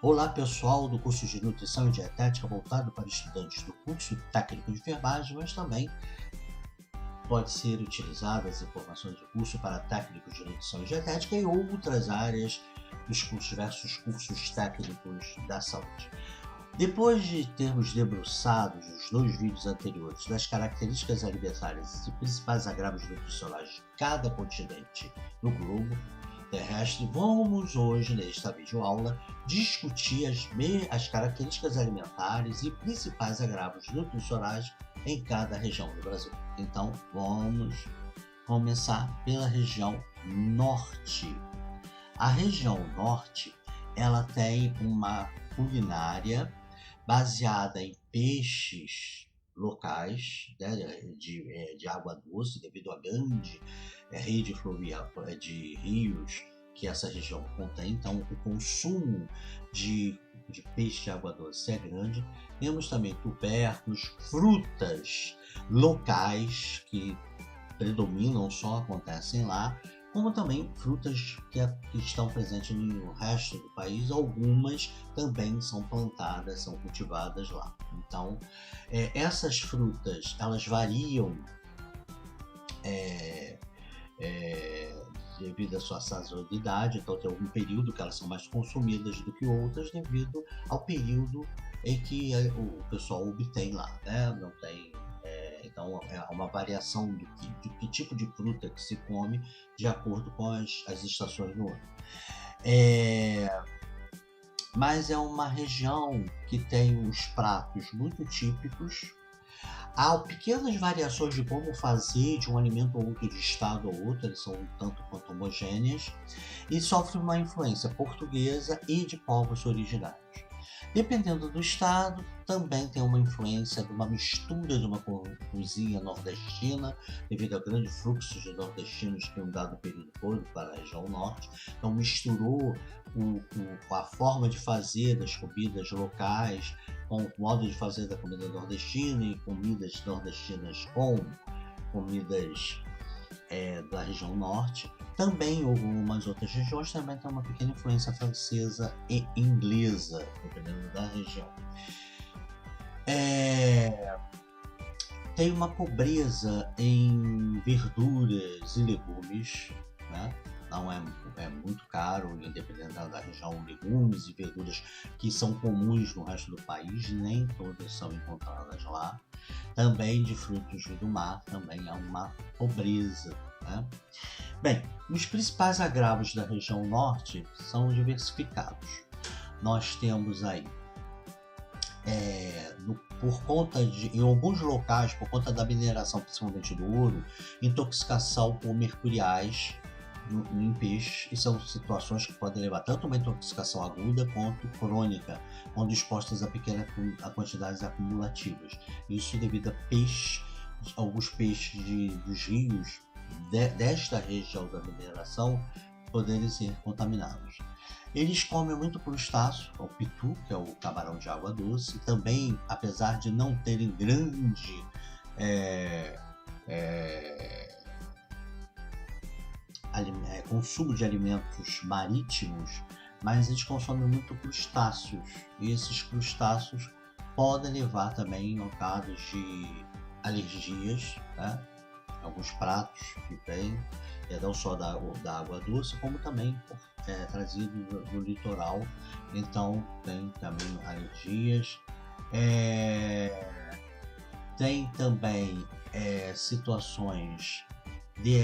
Olá pessoal do curso de Nutrição e Dietética voltado para estudantes do curso técnico de enfermagem, mas também pode ser utilizado as informações do curso para técnicos de Nutrição e Dietética e outras áreas dos diversos cursos técnicos da saúde. Depois de termos debruçado nos 2 vídeos anteriores das características alimentares e principais agravos nutricionais de cada continente no globo terrestre, vamos hoje, nesta videoaula, discutir as características alimentares e principais agravos nutricionais em cada região do Brasil. Então, vamos começar pela região norte. A região norte, ela tem uma culinária baseada em peixes locais, né, de água doce, devido à grande rede fluvial de rios que essa região contém. Então, o consumo de peixe de água doce é grande. Temos também tubérculos, frutas locais que predominam, só acontecem lá, como também frutas que estão presentes no resto do país. Algumas também são plantadas, são cultivadas lá. Então, essas frutas, elas variam devido à sua sazonalidade. Então, tem algum período que elas são mais consumidas do que outras, devido ao período em que o pessoal obtém lá, né? Não tem... Então, é uma variação de que tipo de fruta que se come de acordo com as estações do ano. Mas é uma região que tem uns pratos muito típicos. Há pequenas variações de como fazer de um alimento ou outro, de estado ou outro, eles são um tanto quanto homogêneas, e sofre uma influência portuguesa e de povos originários. Dependendo do estado, também tem uma influência de uma mistura de uma cozinha nordestina, devido ao grande fluxo de nordestinos que um dado período todo para a região norte. Então misturou a forma de fazer das comidas locais com o modo de fazer da comida nordestina, e comidas nordestinas com comidas da região norte. Também algumas outras regiões também tem uma pequena influência francesa e inglesa, dependendo da região. Tem uma pobreza em verduras e legumes, né? Não é muito caro, independente da região, legumes e verduras que são comuns no resto do país, nem todas são encontradas lá. Também de frutos do mar, também há uma pobreza, né? Bem, os principais agravos da região norte são diversificados. Nós temos aí, por conta em alguns locais, por conta da mineração, principalmente do ouro, intoxicação por mercuriais em peixes, e são situações que podem levar tanto uma intoxicação aguda quanto crônica, quando expostas a quantidades acumulativas. Isso devido a alguns peixes dos rios desta região da mineração poderem ser contaminados. Eles comem muito crustáceo, o pitu, que é o camarão de água doce. Também, apesar de não terem grande consumo de alimentos marítimos, mas eles consomem muito crustáceos, e esses crustáceos podem levar também a casos de alergias, né? Alguns pratos que vêm não só da água doce, como também trazido do litoral, então tem também alergias. Tem também situações de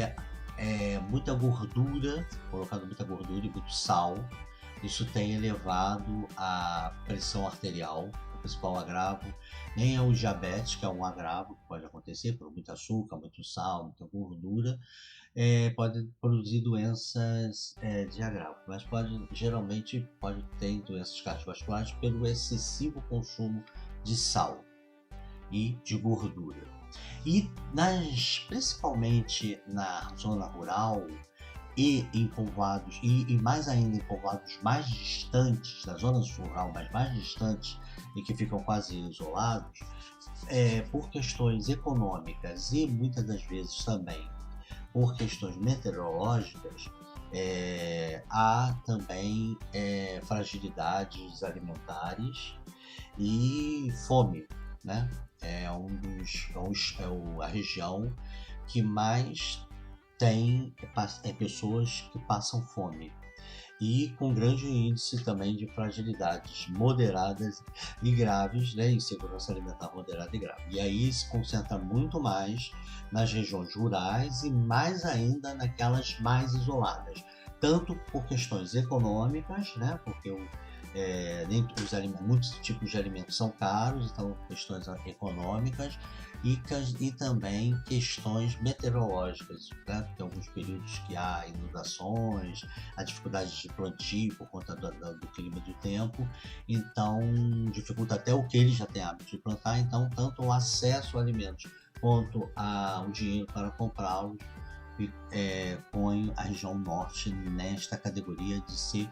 muita gordura, colocando muita gordura e muito sal. Isso tem elevado a pressão arterial, o principal agravo. Nem é o diabetes, que é um agravo que pode acontecer por muito açúcar, muito sal, muita gordura. Pode produzir doenças de agravo, mas geralmente pode ter doenças cardiovasculares pelo excessivo consumo de sal e de gordura. E principalmente na zona rural e em povoados, e mais ainda em povoados mais distantes, da zona rural, mas mais distantes e que ficam quase isolados, por questões econômicas e muitas das vezes também por questões meteorológicas, há também fragilidades alimentares e fome, né? A região que mais tem pessoas que passam fome e com grande índice também de fragilidades moderadas e graves, né? Insegurança alimentar moderada e grave. E aí se concentra muito mais nas regiões rurais e mais ainda naquelas mais isoladas, tanto por questões econômicas, né? Porque muitos tipos de alimentos são caros, então questões econômicas e também questões meteorológicas, né? Tem alguns períodos que há inundações, há dificuldades de plantio por conta do clima e do tempo, então dificulta até o que eles já têm hábito de plantar, então tanto o acesso a alimentos quanto o dinheiro para comprá-los põe a região norte nesta categoria de ser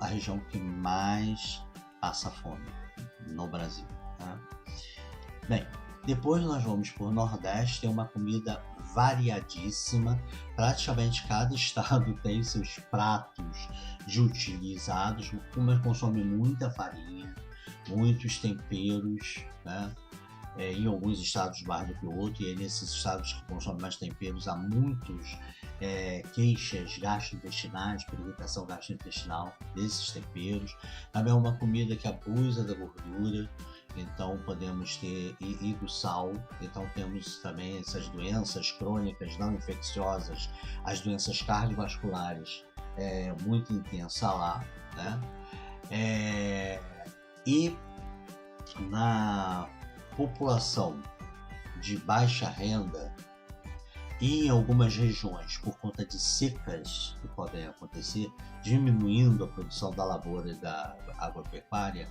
a região que mais passa fome no Brasil, tá? Bem, depois nós vamos para o Nordeste, tem uma comida variadíssima, praticamente cada estado tem seus pratos de utilizados, consome muita farinha, muitos temperos, né? Em alguns estados mais do que o outro, e nesses estados que consomem mais temperos há muitos queixas gastrointestinais, por irritação gastrointestinal desses temperos. Também é uma comida que abusa da gordura, então podemos ter e do sal, então temos também essas doenças crônicas não infecciosas, as doenças cardiovasculares muito intensa lá, né? E na população de baixa renda e em algumas regiões, por conta de secas que podem acontecer, diminuindo a produção da lavoura e da agropecuária,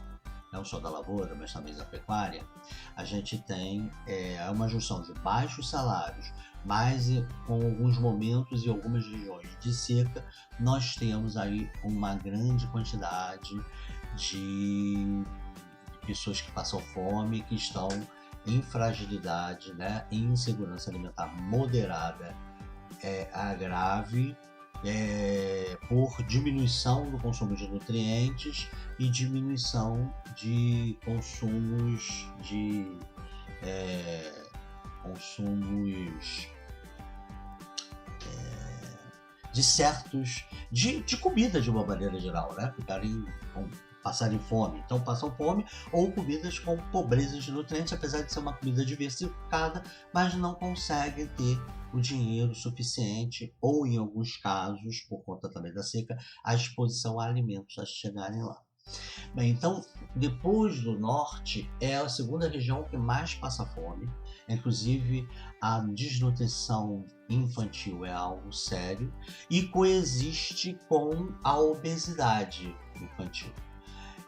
não só da lavoura, mas também da pecuária, a gente tem uma junção de baixos salários, mas com alguns momentos e algumas regiões de seca, nós temos aí uma grande quantidade de pessoas que passam fome, que estão em fragilidade, né, em insegurança alimentar moderada a grave, por diminuição do consumo de nutrientes e diminuição de consumos de certos de comida de uma maneira geral, né? Passarem fome, então passam fome, ou comidas com pobreza de nutrientes, apesar de ser uma comida diversificada, mas não conseguem ter o dinheiro suficiente, ou em alguns casos, por conta também da seca, a exposição a alimentos a chegarem lá. Bem, então, depois do norte, é a segunda região que mais passa fome, inclusive a desnutrição infantil é algo sério, e coexiste com a obesidade infantil.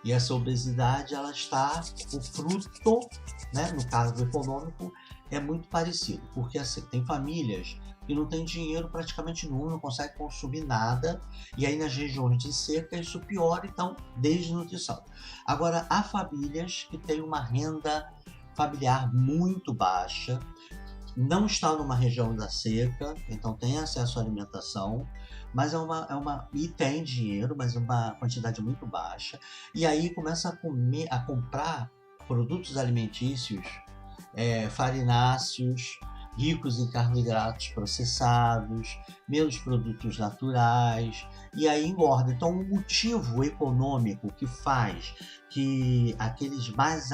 E essa obesidade, ela está, o fruto, né, no caso econômico, é muito parecido, porque assim, tem famílias que não têm dinheiro praticamente nenhum, não conseguem consumir nada, e aí nas regiões de seca isso piora, então desnutrição. Agora, há famílias que têm uma renda familiar muito baixa, não está numa região da seca, então tem acesso à alimentação, mas e tem dinheiro, mas uma quantidade muito baixa, e aí começa a comprar produtos alimentícios farináceos, ricos em carboidratos processados, menos produtos naturais, e aí engorda. Então, o motivo econômico que faz que aqueles mais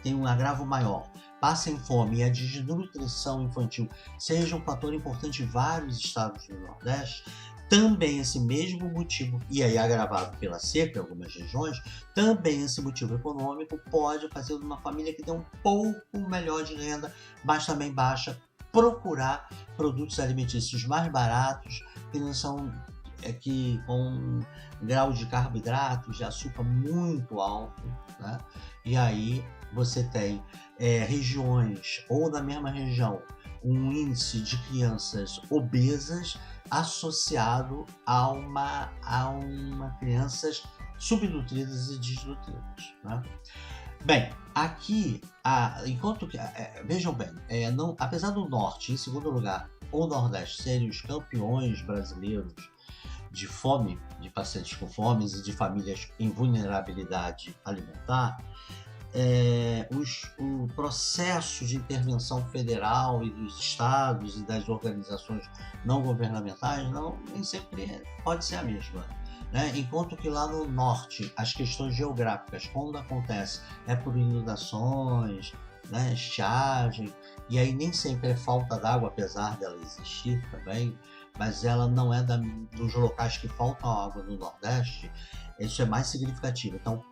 têm um agravo maior passem fome e a desnutrição infantil seja um fator importante em vários estados do Nordeste, também esse mesmo motivo, e aí agravado pela seca em algumas regiões, também esse motivo econômico pode fazer uma família que tem um pouco melhor de renda, mas também baixa, procurar produtos alimentícios mais baratos, que não são com grau de carboidratos, de açúcar muito alto, né? E aí você tem regiões, ou na mesma região, um índice de crianças obesas associado a uma crianças subnutridas e desnutridas, né? Bem, aqui, vejam bem, apesar do Norte, em segundo lugar, ou Nordeste serem os campeões brasileiros de fome, de pacientes com fome e de famílias em vulnerabilidade alimentar, o processo de intervenção federal e dos estados e das organizações não governamentais nem sempre pode ser a mesma. Né? Enquanto que lá no norte, as questões geográficas, quando acontece, é por inundações, né, estiagem, e aí nem sempre é falta d'água, apesar dela existir também, mas ela não é dos locais que faltam água no Nordeste, isso é mais significativo. Então,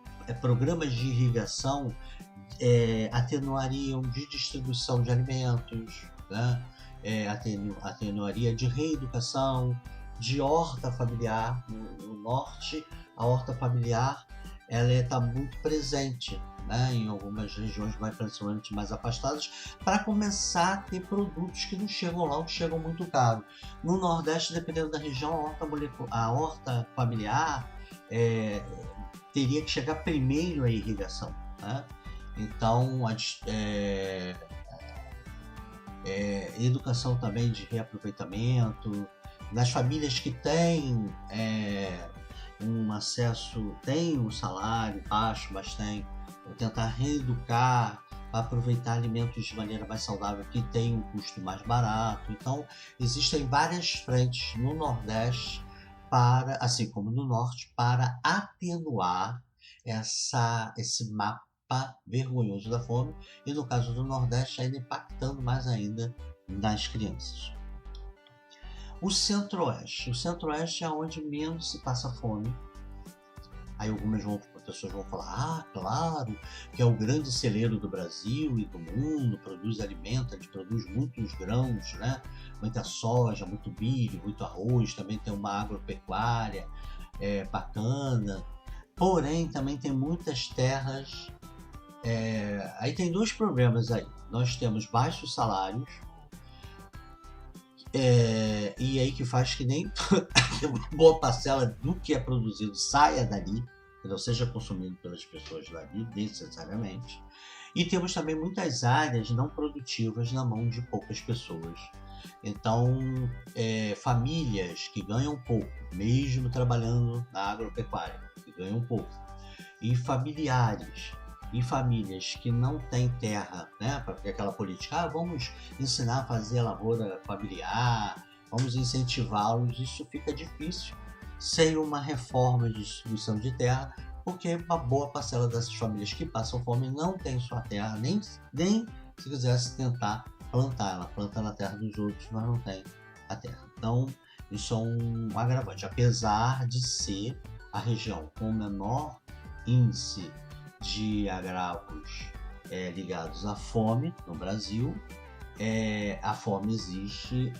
programas de irrigação atenuariam de distribuição de alimentos, né? Atenuaria de reeducação, de horta familiar. No norte, a horta familiar ela está muito presente, né, em algumas regiões principalmente mais afastadas, para começar a ter produtos que não chegam lá, ou chegam muito caro. No Nordeste, dependendo da região, a horta familiar teria que chegar primeiro à irrigação. Né? Então, educação também de reaproveitamento, nas famílias que têm um acesso, têm um salário baixo, mas vou tentar reeducar para aproveitar alimentos de maneira mais saudável, que tem um custo mais barato. Então, existem várias frentes no Nordeste, assim como no Norte, para atenuar esse mapa vergonhoso da fome, e no caso do Nordeste, ainda impactando mais ainda nas crianças. O Centro-Oeste é onde menos se passa fome. Aí algumas pessoas vão falar, claro, que é o grande celeiro do Brasil e do mundo, produz alimento, produz muitos grãos, né? Muita soja, muito milho, muito arroz, também tem uma agropecuária bacana. Porém, também tem muitas terras. Aí tem dois problemas aí. Nós temos baixos salários, e aí que faz que nem uma boa parcela do que é produzido saia dali, que não seja consumido pelas pessoas dali necessariamente. E temos também muitas áreas não produtivas na mão de poucas pessoas. Então, famílias que ganham pouco, mesmo trabalhando na agropecuária, que ganham pouco, e familiares e famílias que não têm terra, né, para aquela política, vamos ensinar a fazer a lavoura familiar, vamos incentivá-los, isso fica difícil sem uma reforma de distribuição de terra, porque uma boa parcela dessas famílias que passam fome não tem sua terra, nem se quisesse tentar plantar, ela planta na terra dos outros, mas não tem a terra. Então, isso é um agravante, apesar de ser a região com menor índice de agravos ligados à fome no Brasil. A fome existe,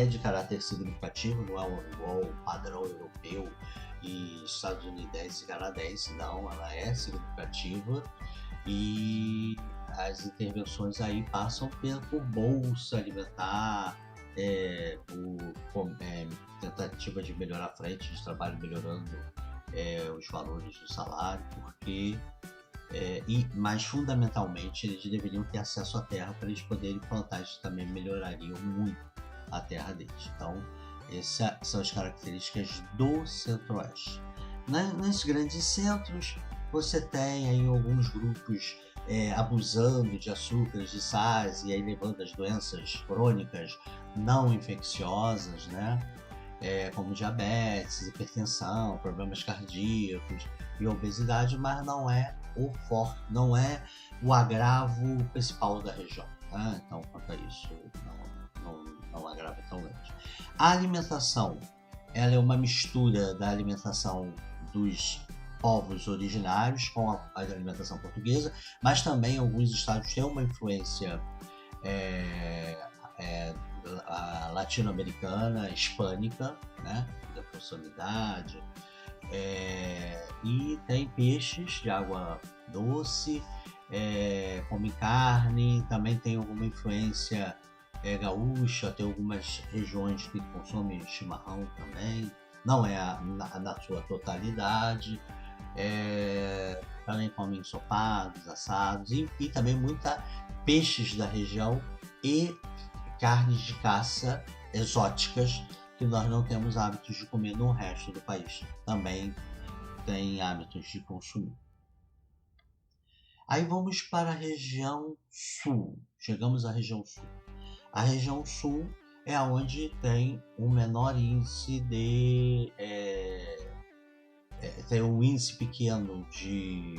de caráter significativo, não é igual o padrão europeu e estadunidense e canadense, não, ela é significativa, e as intervenções aí passam por bolsa alimentar, por tentativa de melhorar a frente de trabalho, melhorando os valores do salário, porque mas fundamentalmente eles deveriam ter acesso à terra para eles poderem plantar, isso também melhoraria muito a terra deles. Então, essas são as características do Centro-Oeste. Nesses grandes centros, você tem aí alguns grupos abusando de açúcares, de sais, e aí levando as doenças crônicas não infecciosas, né? Como diabetes, hipertensão, problemas cardíacos e obesidade, mas não é o agravo principal da região. Né? Então, quanto a isso, não agrava tão grande. A alimentação, ela é uma mistura da alimentação dos povos originários com a alimentação portuguesa, mas também alguns estados têm uma influência latino-americana, hispânica, né, da proximidade, e tem peixes de água doce, come carne, também tem alguma influência gaúcha, tem algumas regiões que consomem chimarrão também, não é na sua totalidade, também comem ensopados, assados, e também muita peixes da região e carnes de caça exóticas que nós não temos hábitos de comer no resto do país. Também tem hábitos de consumir. Aí vamos para a região sul. Chegamos à região sul. A região sul é onde tem o menor índice tem um índice pequeno de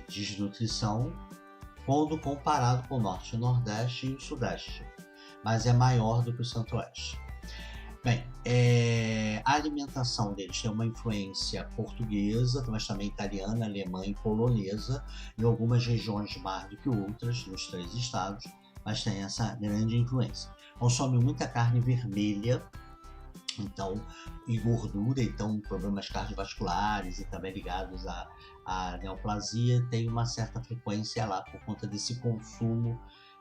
desnutrição quando comparado com o norte, o nordeste e o sudeste, mas é maior do que o centro-oeste. Bem, a alimentação deles tem uma influência portuguesa, mas também italiana, alemã e polonesa, em algumas regiões mais do que outras, nos 3 estados, mas tem essa grande influência. Consome muita carne vermelha, então, e gordura, então problemas cardiovasculares e também ligados à neoplasia tem uma certa frequência lá por conta desse consumo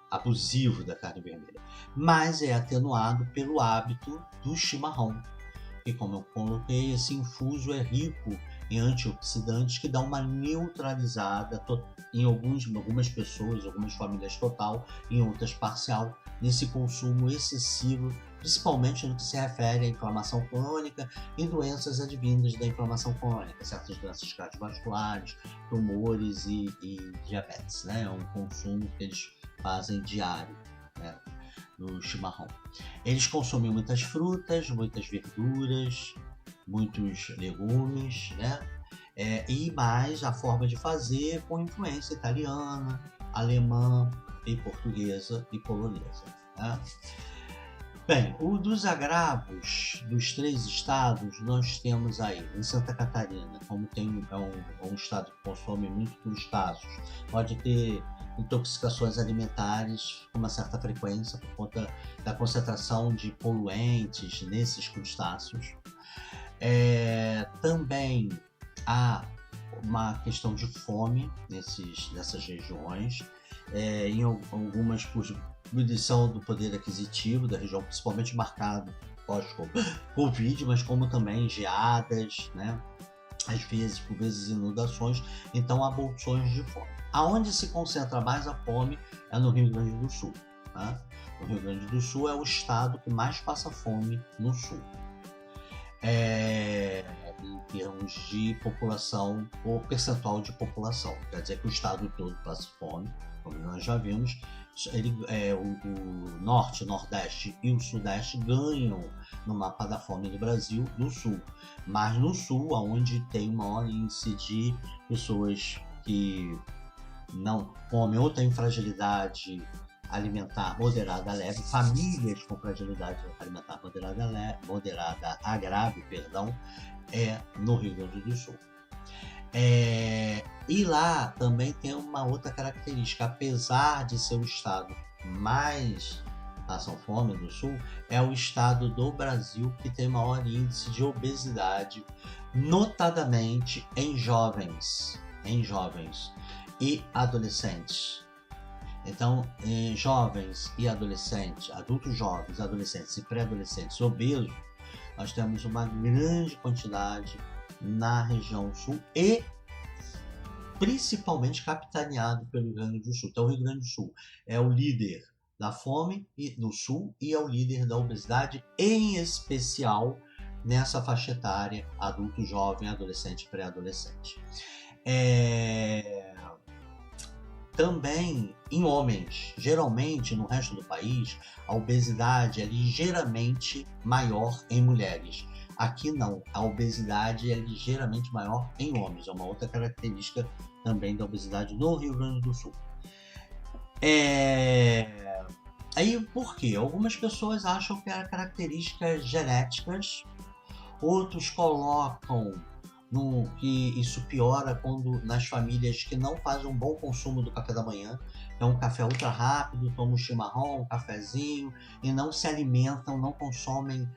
abusivo da carne vermelha. Mas é atenuado pelo hábito do chimarrão, que, como eu coloquei, esse infuso é rico em antioxidantes que dá uma neutralizada em algumas pessoas, algumas famílias total, em outras parcial, nesse consumo excessivo, principalmente no que se refere à inflamação crônica e doenças advindas da inflamação crônica, certas doenças cardiovasculares, tumores e diabetes, né? É um consumo que eles fazem diário, né, no chimarrão. Eles consomem muitas frutas, muitas verduras, muitos legumes, né? E mais a forma de fazer com influência italiana, alemã e portuguesa e polonesa, né? Bem, dos agravos dos 3 estados, nós temos aí, em Santa Catarina, como é um estado que consome muito crustáceos, pode ter intoxicações alimentares com uma certa frequência por conta da concentração de poluentes nesses crustáceos. Também há uma questão de fome nessas regiões, em algumas por diminuição do poder aquisitivo da região, principalmente marcado pós-Covid, mas como também geadas, né? Por vezes inundações, então há bolsões de fome. Aonde se concentra mais a fome é no Rio Grande do Sul. Tá? O Rio Grande do Sul é o estado que mais passa fome no sul. Em termos de população, ou percentual de população. Quer dizer que o estado todo passa fome, como nós já vimos. O norte, o nordeste e o sudeste ganham no mapa da fome do Brasil do sul, mas no sul, onde tem o maior índice de pessoas que não comem ou têm fragilidade alimentar moderada a leve, famílias com fragilidade alimentar moderada a grave, é no Rio Grande do Sul. E lá também tem uma outra característica, apesar de ser o estado mais passam fome do sul, é o estado do Brasil que tem maior índice de obesidade, notadamente em jovens e adolescentes. Então, em jovens e adolescentes, adultos jovens, adolescentes e pré-adolescentes obesos, nós temos uma grande quantidade na região sul e principalmente capitaneado pelo Rio Grande do Sul. Então, o Rio Grande do Sul é o líder da fome no sul e é o líder da obesidade, em especial nessa faixa etária, adulto, jovem, adolescente, pré-adolescente. Também em homens, geralmente no resto do país, a obesidade é ligeiramente maior em mulheres. Aqui não, a obesidade é ligeiramente maior em homens, é uma outra característica também da obesidade no Rio Grande do Sul. Aí por quê? Algumas pessoas acham que há características genéticas, outros colocam que isso piora nas famílias que não fazem um bom consumo do café da manhã. É um café ultra rápido, tomam um chimarrão, um cafezinho e não se alimentam, não consomem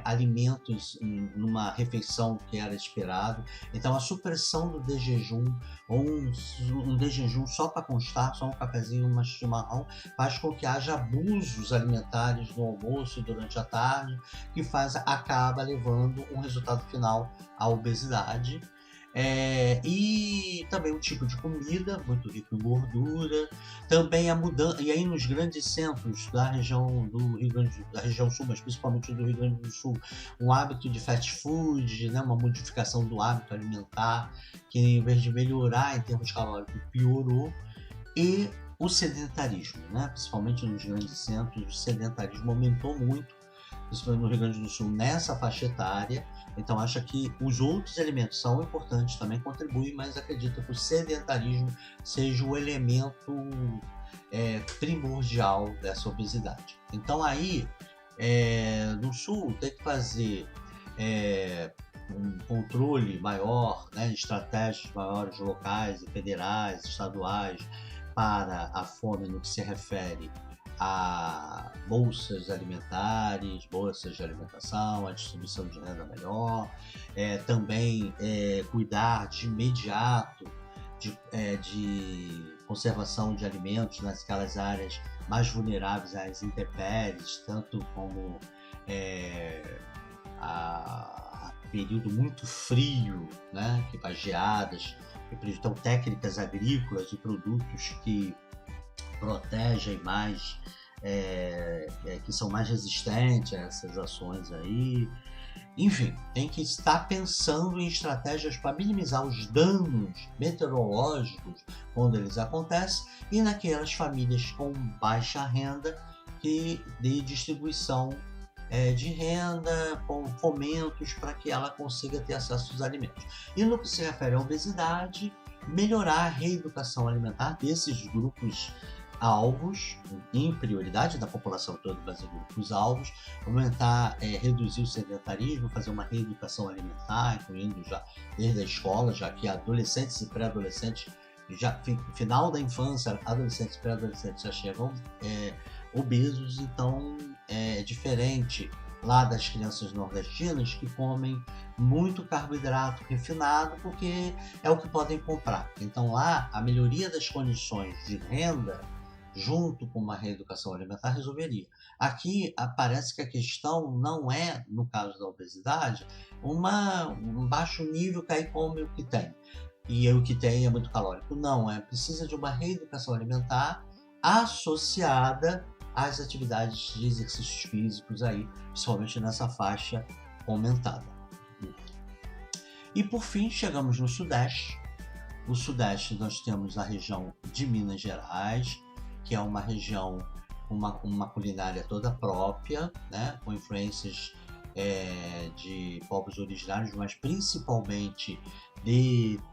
alimentos numa refeição que era esperado. Então a supressão do desjejum, ou um desjejum só para constar, só um cafezinho, um chimarrão, faz com que haja abusos alimentares no almoço e durante a tarde, que acaba levando um resultado final à obesidade. E também um tipo de comida muito rico em gordura, também a mudança, e aí nos grandes centros da região do Rio Grande, da região sul, mas principalmente do Rio Grande do Sul, um hábito de fast food, né, uma modificação do hábito alimentar, que em vez de melhorar em termos calóricos, piorou, e o sedentarismo, né, principalmente nos grandes centros, o sedentarismo aumentou muito, principalmente no Rio Grande do Sul, nessa faixa etária. Então, acho que os outros elementos são importantes, também contribuem, mas acredito que o sedentarismo seja o elemento primordial dessa obesidade. Então, aí, no Sul, tem que fazer um controle maior, né, estratégias maiores locais e federais, estaduais, para a fome no que se refere a bolsas alimentares, bolsas de alimentação, a distribuição de renda melhor, também cuidar de imediato de conservação de alimentos naquelas áreas mais vulneráveis às intempéries, tanto como a período muito frio, né, que faz geadas, então técnicas agrícolas e produtos que protegem mais, que são mais resistentes a essas ações aí. Enfim, tem que estar pensando em estratégias para minimizar os danos meteorológicos quando eles acontecem e naquelas famílias com baixa renda que de distribuição de renda, com fomentos para que ela consiga ter acesso aos alimentos. E no que se refere à obesidade, melhorar a reeducação alimentar desses grupos alvos, em prioridade da população toda, mas em grupos alvos, aumentar, reduzir o sedentarismo, fazer uma reeducação alimentar, incluindo já desde a escola, já que adolescentes e pré-adolescentes, já final da infância, adolescentes e pré-adolescentes já chegam obesos, então é diferente lá das crianças nordestinas que comem muito carboidrato refinado porque é o que podem comprar. Então lá a melhoria das condições de renda junto com uma reeducação alimentar resolveria. Aqui parece que a questão não é, no caso da obesidade, um baixo nível que aí come o que tem. E o que tem é muito calórico. Não, precisa de uma reeducação alimentar associada às atividades de exercícios físicos aí, principalmente nessa faixa comentada. E por fim, chegamos no Sudeste. O Sudeste nós temos a região de Minas Gerais, que é uma região com uma culinária toda própria, né, com influências de povos originários, mas principalmente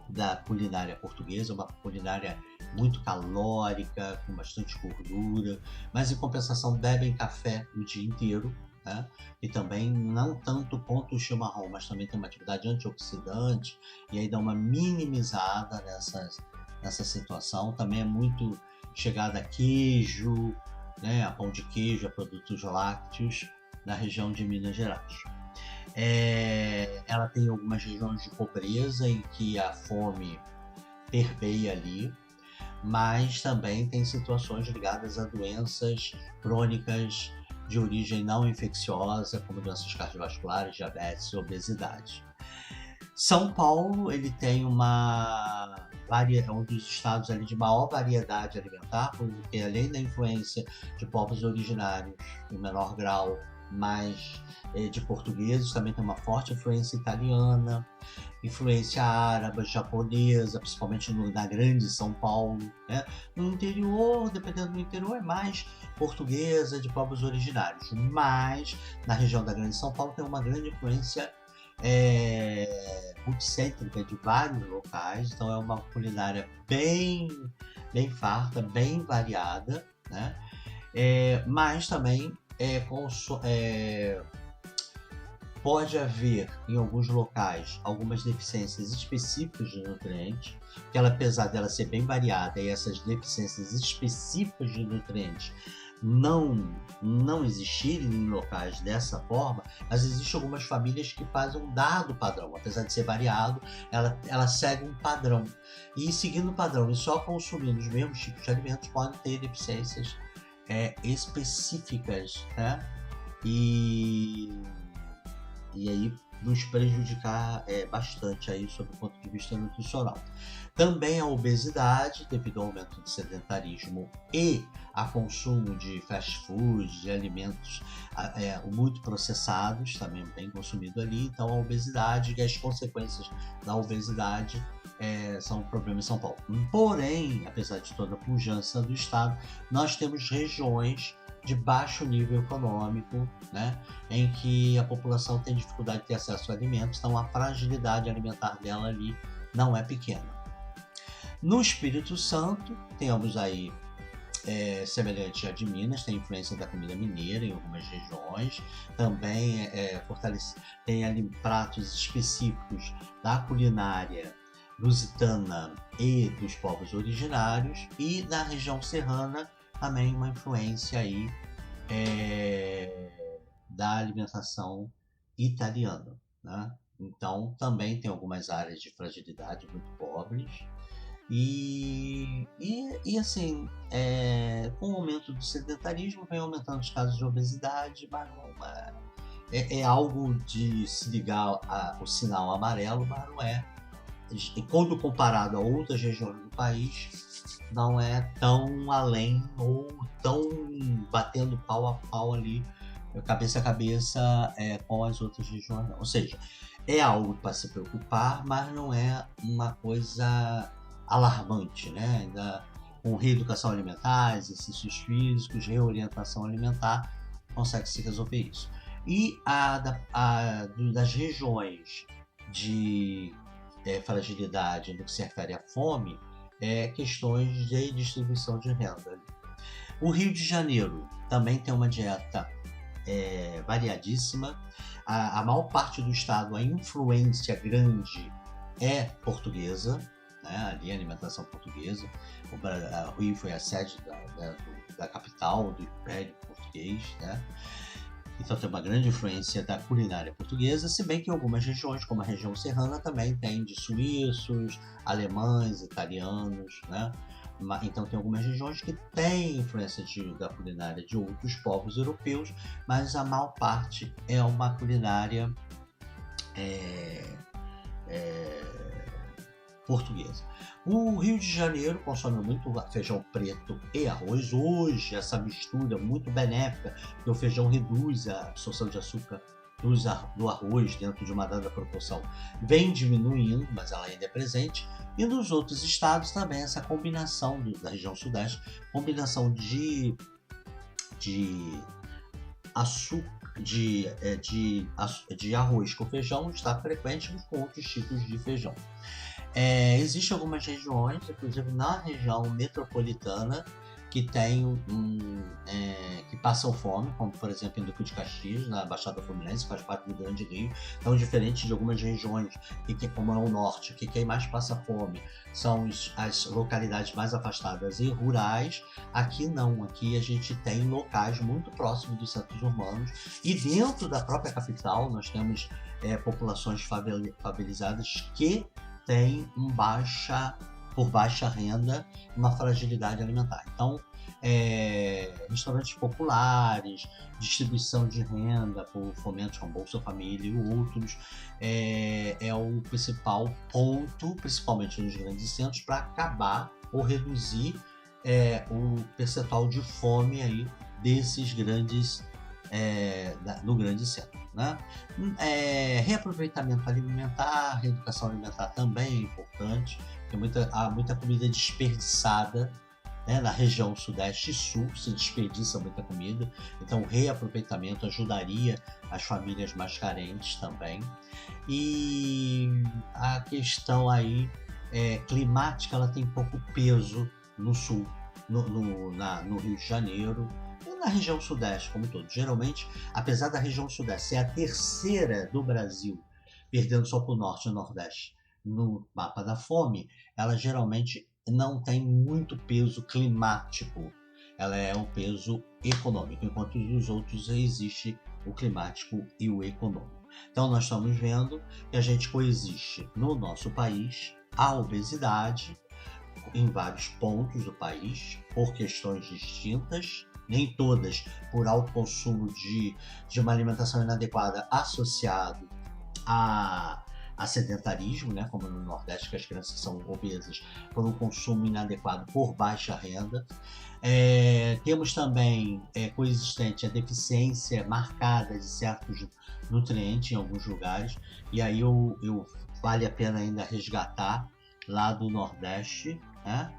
da culinária portuguesa, uma culinária muito calórica, com bastante gordura, mas em compensação bebem café o dia inteiro, né? E também não tanto quanto o chimarrão, mas também tem uma atividade antioxidante, e aí dá uma minimizada nessa situação. Também é muito chegada a queijo, né, a pão de queijo, a produtos lácteos na região de Minas Gerais. Ela tem algumas regiões de pobreza em que a fome permeia ali, mas também tem situações ligadas a doenças crônicas de origem não infecciosa, como doenças cardiovasculares, diabetes e obesidade. São Paulo, ele tem um dos estados ali de maior variedade alimentar, porque além da influência de povos originários em menor grau, mas de portugueses, também tem uma forte influência italiana, influência árabe, japonesa, principalmente na grande São Paulo, né? No interior, dependendo do interior, é mais portuguesa, de povos originários, mas na região da grande São Paulo tem uma grande influência multicêntrica de vários locais, então é uma culinária bem farta, bem variada, né? Mas também pode haver em alguns locais algumas deficiências específicas de nutrientes, que ela, apesar dela ser bem variada e essas deficiências específicas de nutrientes não existirem em locais dessa forma, mas existem algumas famílias que fazem um dado padrão, apesar de ser variado, ela segue um padrão, e seguindo o padrão e só consumindo os mesmos tipos de alimentos podem ter deficiências específicas, né? E aí nos prejudicar bastante aí sob o ponto de vista nutricional. Também a obesidade, devido ao aumento do sedentarismo e a consumo de fast food, de alimentos muito processados, também bem consumido ali. Então a obesidade e as consequências da obesidade são um problema em São Paulo. Porém, apesar de toda a pujança do Estado, nós temos regiões de baixo nível econômico, né, em que a população tem dificuldade de ter acesso a alimentos, então a fragilidade alimentar dela ali não é pequena. No Espírito Santo, temos aí, semelhante a de Minas, tem influência da comida mineira em algumas regiões, também tem ali pratos específicos da culinária lusitana e dos povos originários, e na região serrana também uma influência aí da alimentação italiana, né? Então também tem algumas áreas de fragilidade muito pobres e assim, com o aumento do sedentarismo vem aumentando os casos de obesidade, mas não é algo de se ligar o sinal amarelo, mas não é. E quando comparado a outras regiões do país, não é tão além ou tão batendo pau a pau ali, cabeça a cabeça com as outras regiões, não. Ou seja, é algo para se preocupar, mas não é uma coisa alarmante, né? Ainda com reeducação alimentar, exercícios físicos, reorientação alimentar, consegue se resolver isso. E das regiões de fragilidade no que se refere à fome, questões de distribuição de renda. O Rio de Janeiro também tem uma dieta variadíssima. A maior parte do estado, a influência grande é portuguesa, né? Ali a alimentação portuguesa. O Rio foi a sede da capital do Império Português, né? Então tem uma grande influência da culinária portuguesa, se bem que em algumas regiões, como a região serrana, também tem de suíços, alemães, italianos, né? Então tem algumas regiões que têm influência da culinária de outros povos europeus, mas a maior parte é uma culinária portuguesa. O Rio de Janeiro consome muito feijão preto e arroz. Hoje, essa mistura muito benéfica, porque o feijão reduz a absorção de açúcar do arroz dentro de uma dada proporção, vem diminuindo, mas ela ainda é presente. E nos outros estados também essa combinação da região sudeste, combinação de açúcar, de arroz com feijão está frequente com outros tipos de feijão. Existem algumas regiões, inclusive na região metropolitana, que que passam fome, como por exemplo em Duque de Caxias, na Baixada Fluminense, faz parte do Grande Rio. Então, diferente de algumas regiões, como é o norte, que quem mais passa fome são as localidades mais afastadas e rurais, aqui não. Aqui a gente tem locais muito próximos dos centros urbanos, e dentro da própria capital nós temos populações favelizadas que têm por baixa renda, uma fragilidade alimentar. Então, restaurantes populares, distribuição de renda por fomentos como Bolsa Família e outros, é o principal ponto, principalmente nos grandes centros, para acabar ou reduzir o percentual de fome aí desses grandes, no grande centro, né? Reaproveitamento alimentar, reeducação alimentar também é importante. Há muita comida desperdiçada, né? Na região sudeste e sul se desperdiça muita comida, então o reaproveitamento ajudaria as famílias mais carentes também. E a questão aí climática, ela tem pouco peso no sul, no Rio de Janeiro e na região sudeste como um todo. Geralmente, apesar da região sudeste ser a terceira do Brasil, perdendo só para o norte e nordeste no mapa da fome, ela geralmente não tem muito peso climático, ela é um peso econômico, enquanto nos outros existe o climático e o econômico. Então nós estamos vendo que a gente coexiste no nosso país a obesidade em vários pontos do país, por questões distintas, nem todas por alto consumo de uma alimentação inadequada associado a sedentarismo, né, como no Nordeste, que as crianças são obesas por um consumo inadequado por baixa renda. Temos também coexistente a deficiência marcada de certos nutrientes em alguns lugares, e aí vale a pena ainda resgatar lá do Nordeste, né?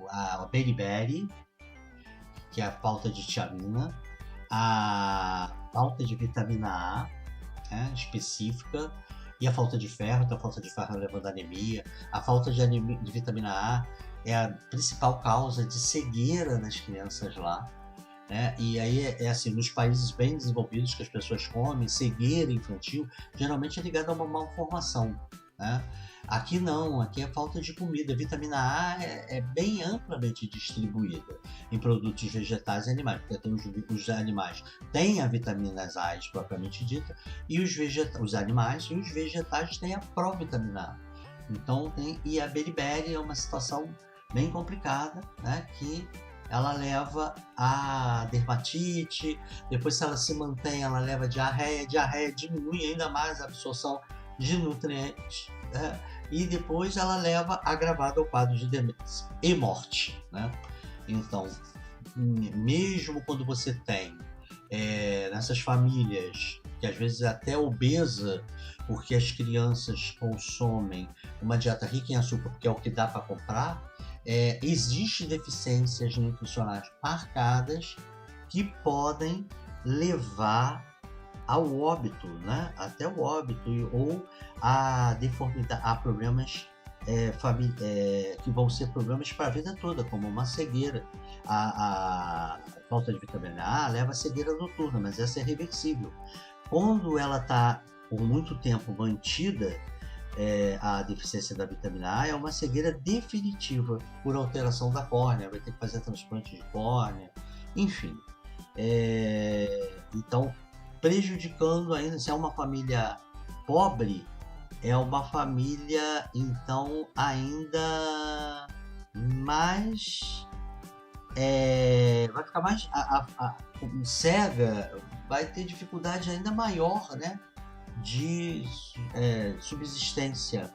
A beriberi, que é a falta de tiamina, a falta de vitamina A, né, específica, e a falta de ferro. Então a falta de ferro levando a anemia. A falta de vitamina A é a principal causa de cegueira nas crianças lá, né? E aí assim, nos países bem desenvolvidos que as pessoas comem, cegueira infantil geralmente é ligada a uma malformação, né? Aqui não, aqui é falta de comida. A vitamina A é bem amplamente distribuída em produtos vegetais e animais, porque tem os animais têm a vitamina A propriamente dita, e os animais e os vegetais têm a provitamina A. Então e a beriberi é uma situação bem complicada, né? Que ela leva a dermatite, depois se ela se mantém, ela leva a diarreia diminui ainda mais a absorção de nutrientes, né? E depois ela leva agravado ao quadro de demência e morte, né? Então, mesmo quando você tem nessas famílias que às vezes é até obesa, porque as crianças consomem uma dieta rica em açúcar, porque é o que dá para comprar, existem deficiências nutricionais marcadas que podem levar ao óbito, né? Até o óbito, ou a deformidade, a problemas que vão ser problemas para a vida toda, como uma cegueira. A falta de vitamina A leva a cegueira noturna, mas essa é reversível. Quando ela está por muito tempo mantida, a deficiência da vitamina A é uma cegueira definitiva por alteração da córnea, vai ter que fazer transplante de córnea, enfim. Então, prejudicando ainda, se é uma família pobre, é uma família, então, ainda mais... vai ficar mais cega, vai ter dificuldade ainda maior, né, de subsistência.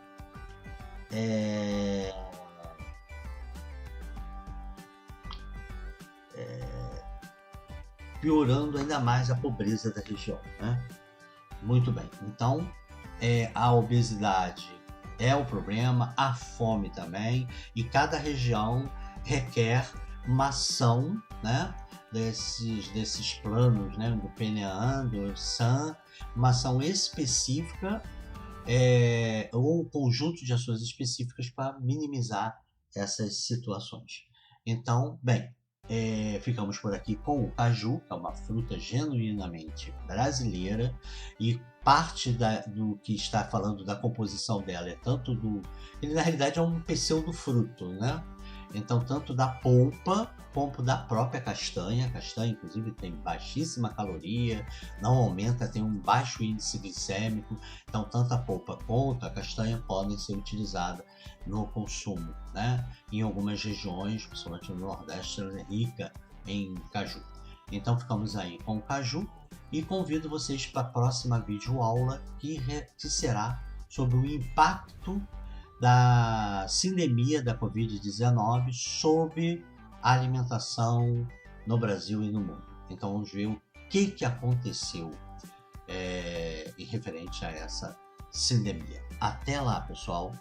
Piorando ainda mais a pobreza da região, né? Muito bem, então a obesidade é o problema, a fome também, e cada região requer uma ação, né, desses planos, né, do PNAN, do SAN, uma ação específica ou um conjunto de ações específicas para minimizar essas situações. Então, bem, ficamos por aqui com o caju, que é uma fruta genuinamente brasileira, e parte do que está falando da composição dela é tanto ele na realidade é um pseudo-fruto, né? Então, tanto da polpa como da própria castanha. A castanha, inclusive, tem baixíssima caloria, não aumenta, tem um baixo índice glicêmico. Então, tanto a polpa quanto a castanha podem ser utilizadas no consumo, né? Em algumas regiões, principalmente no Nordeste, ela é rica em caju. Então, ficamos aí com o caju e convido vocês para a próxima videoaula que será sobre o impacto da sindemia da Covid-19 sobre a alimentação no Brasil e no mundo. Então vamos ver o que aconteceu em referente a essa sindemia. Até lá, pessoal!